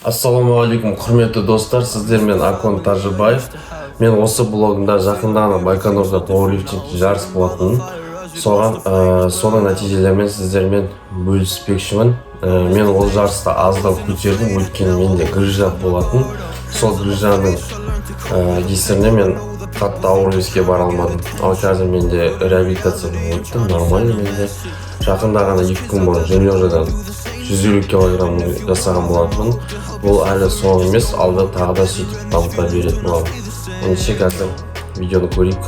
Ассалаумағалейкум, құрметті достар, сіздермен Акон Тажыбаев. Мен осы блогында жақында Байконурда пауэрлифтинг жарыс болатын. Соның нәтижелерімен сіздермен бөліспекшімін. Мен ол жарыста аздау көтердім, өйткені менде грыжа болатын. Сол грыжаның кесірінен мен қатты ауыр веске бара алмадым. Ал қазір менде реабилитация өтті, нормально менде. Жақында ғана 2 күн бұрын жuniордан 150 килограмм жасаған болатынмын. Бұл әлі соң емес, алда тағы да сөйтіп дамыта беретін боламын. Ендеше қазір видеоны көрейік.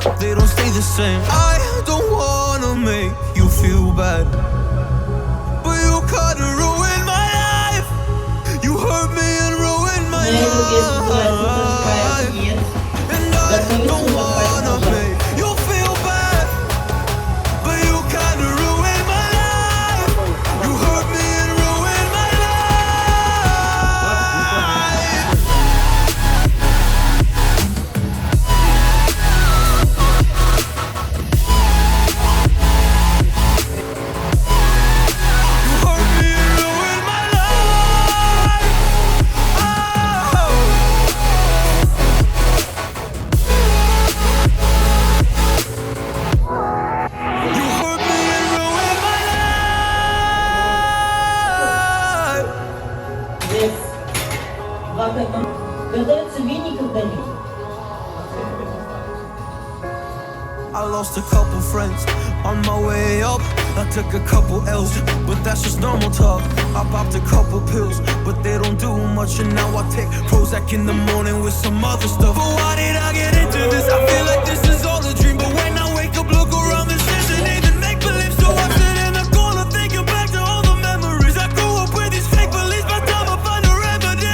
I lost a couple friends on my way up. I took a couple L's, but that's just normal talk. I popped a couple pills, but they don't do much. And now I take Prozac in the morning with some other stuff. But why did I get into this? I feel like this is all a dream. But when I wake up, look around, this isn't even make-believe. So I sit in the corner thinking back to all the memories. I grew up with these fake beliefs, by the time I find a remedy.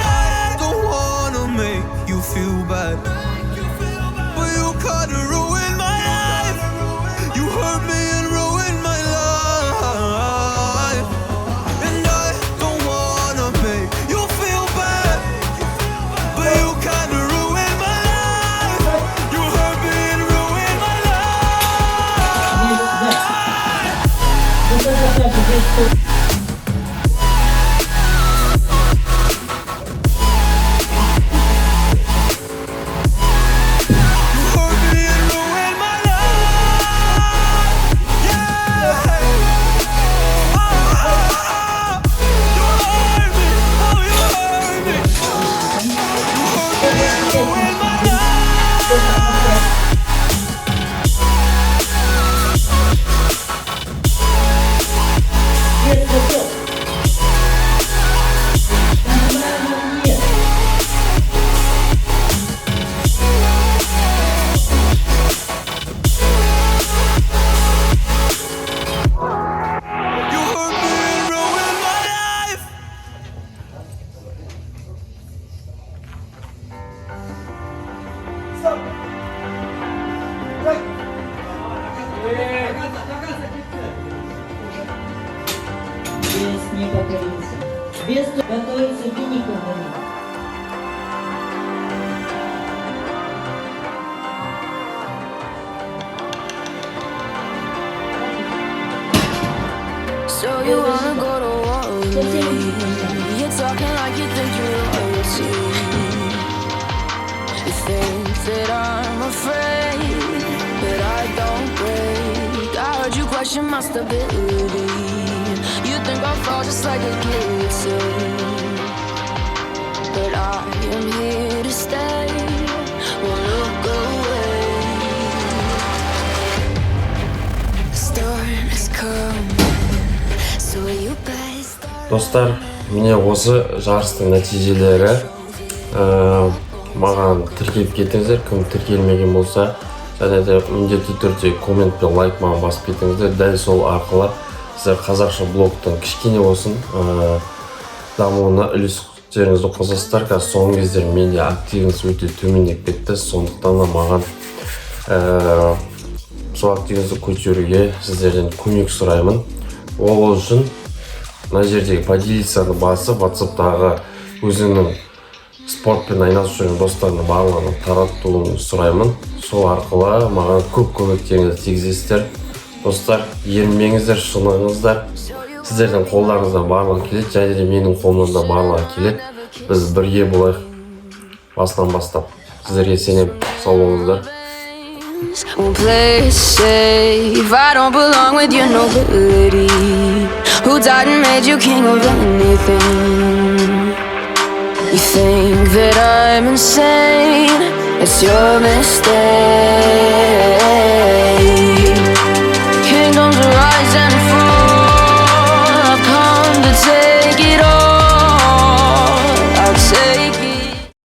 I don't wanna make you feel bad, but you kinda ruined my life. You hurt me and ruined my life. And I don't wanna make you feel bad, but you kinda ruined my life. You hurt me and ruined my life. Не покорился. Без готовится веником. So you wanna go to war with me? You're talking like you think you're royalty. You think that I'm afraid, but I don't break. I heard you question my stability. You think I'll fall just like a guillotine, but I am here to stay. Won't look away. The storm is coming, so you best. Достар, міне осы жарыстың нәтижелері. Маған тіркеліп кетіңіздер, кім тіркелмеген болса, және де міндетті түрде коммент пен лайк маған басып кетіңіздер. Дәл сол арқылы сіздер қазақша блогтың кішкене болсын дамуына үлестеріңізді қосасыздар. Қазір соңғы кездері менде активіңіз өте төмендеп кетті, сондықтан да маған сол активіңізді көтеруге сіздерден көмек сұраймын. Ол үшін мына жердегі поделиться басып, WhatsApp-тағы өзіңнің спортпен айналысып жүрген достарына барлығын таратуын сұраймын. Сол арқылы маған көп көмектеріңізді тигізесіздер. Достар, ерінбеңіздер, шынығыңыздар. сіздердің қолдарыңыздан барлығы келеді, және де менің қолымнан да барлығы келеді. Біз бірге болайық басынан бастап. Сіздерге сенемін. Сау болыңыздар. Won't play it safe. I don't belong with your nobility. Who died and made you king of anything? You think that I'm insane? It's your mistake. Kingdoms rise and